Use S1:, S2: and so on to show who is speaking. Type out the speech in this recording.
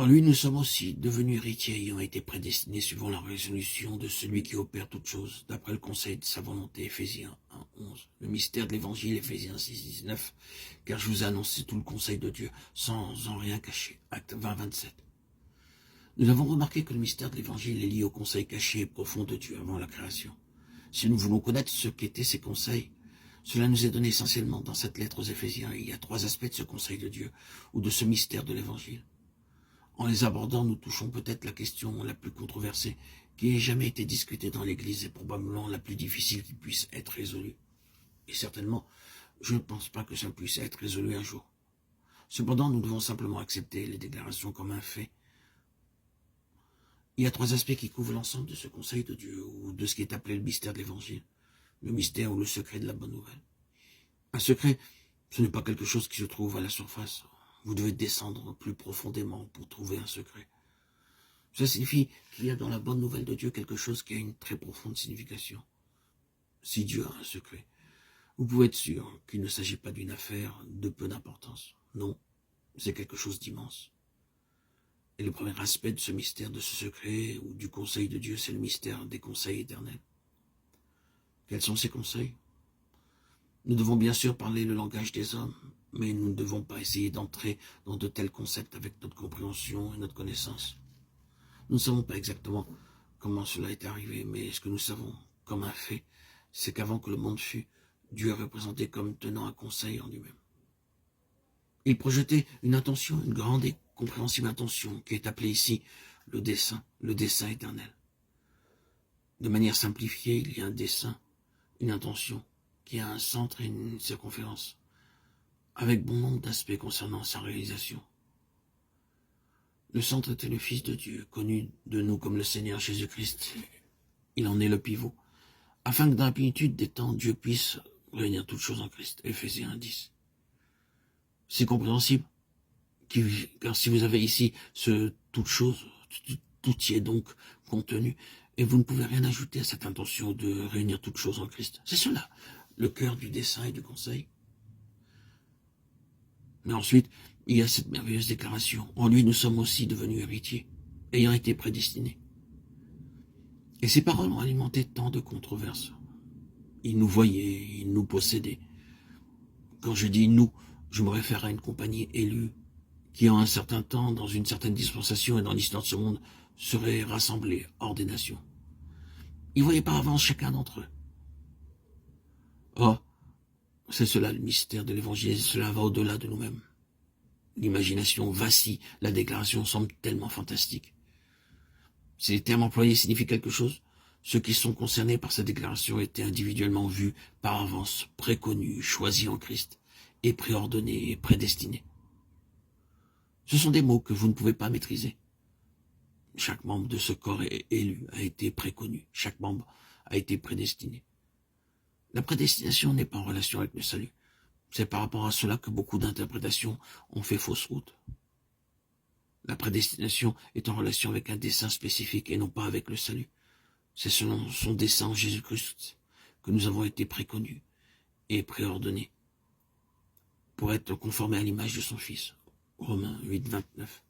S1: En lui, nous sommes aussi devenus héritiers ayant été prédestinés suivant la résolution de celui qui opère toutes choses, d'après le conseil de sa volonté, Éphésiens 1, 11. Le mystère de l'évangile, Éphésiens 6, 19. Car je vous ai annoncé tout le conseil de Dieu, sans en rien cacher. Acte 20, 27. Nous avons remarqué que le mystère de l'évangile est lié au conseil caché et profond de Dieu avant la création. Si nous voulons connaître ce qu'étaient ces conseils, cela nous est donné essentiellement dans cette lettre aux Éphésiens. Il y a 3 aspects de ce conseil de Dieu, ou de ce mystère de l'évangile. En les abordant, nous touchons peut-être la question la plus controversée qui ait jamais été discutée dans l'Église et probablement la plus difficile qui puisse être résolue. Et certainement, je ne pense pas que ça puisse être résolu un jour. Cependant, nous devons simplement accepter les déclarations comme un fait. Il y a 3 aspects qui couvrent l'ensemble de ce conseil de Dieu ou de ce qui est appelé le mystère de l'Évangile, le mystère ou le secret de la bonne nouvelle. Un secret, ce n'est pas quelque chose qui se trouve à la surface. Vous devez descendre plus profondément pour trouver un secret. Ça signifie qu'il y a dans la bonne nouvelle de Dieu quelque chose qui a une très profonde signification. Si Dieu a un secret, vous pouvez être sûr qu'il ne s'agit pas d'une affaire de peu d'importance. Non, c'est quelque chose d'immense. Et le premier aspect de ce mystère, de ce secret ou du conseil de Dieu, c'est le mystère des conseils éternels. Quels sont ces conseils? Nous devons bien sûr parler le langage des hommes, mais nous ne devons pas essayer d'entrer dans de tels concepts avec notre compréhension et notre connaissance. Nous ne savons pas exactement comment cela est arrivé, mais ce que nous savons comme un fait, c'est qu'avant que le monde fût, Dieu est représenté comme tenant un conseil en lui-même. Il projetait une intention, une grande et compréhensible intention, qui est appelée ici le dessein éternel. De manière simplifiée, il y a un dessein, une intention, qui a un centre et une circonférence, avec bon nombre d'aspects concernant sa réalisation. Le centre était le Fils de Dieu, connu de nous comme le Seigneur Jésus-Christ. Il en est le pivot, afin que dans la plénitude des temps, Dieu puisse réunir toutes choses en Christ. Éphésiens 1, 10. C'est compréhensible, car si vous avez ici toute chose, tout y est donc contenu, et vous ne pouvez rien ajouter à cette intention de réunir toutes choses en Christ. C'est cela, le cœur du dessein et du conseil. Mais ensuite, il y a cette merveilleuse déclaration. En lui, nous sommes aussi devenus héritiers, ayant été prédestinés. Et ces paroles ont alimenté tant de controverses. Il nous voyait, il nous possédait. Quand je dis « nous », je me réfère à une compagnie élue qui, en un certain temps, dans une certaine dispensation et dans l'histoire de ce monde, serait rassemblée hors des nations. Il voyait par avance chacun d'entre eux. Oh, c'est cela le mystère de l'évangile, cela va au-delà de nous-mêmes. L'imagination vacille, la déclaration semble tellement fantastique. Si les termes employés signifient quelque chose, ceux qui sont concernés par cette déclaration étaient individuellement vus par avance, préconnus, choisis en Christ, et préordonnés et prédestinés. Ce sont des mots que vous ne pouvez pas maîtriser. Chaque membre de ce corps est élu, a été préconnu, chaque membre a été prédestiné. La prédestination n'est pas en relation avec le salut. C'est par rapport à cela que beaucoup d'interprétations ont fait fausse route. La prédestination est en relation avec un dessein spécifique et non pas avec le salut. C'est selon son dessein en Jésus-Christ que nous avons été préconnus et préordonnés pour être conformés à l'image de son Fils. Romains 8, 29.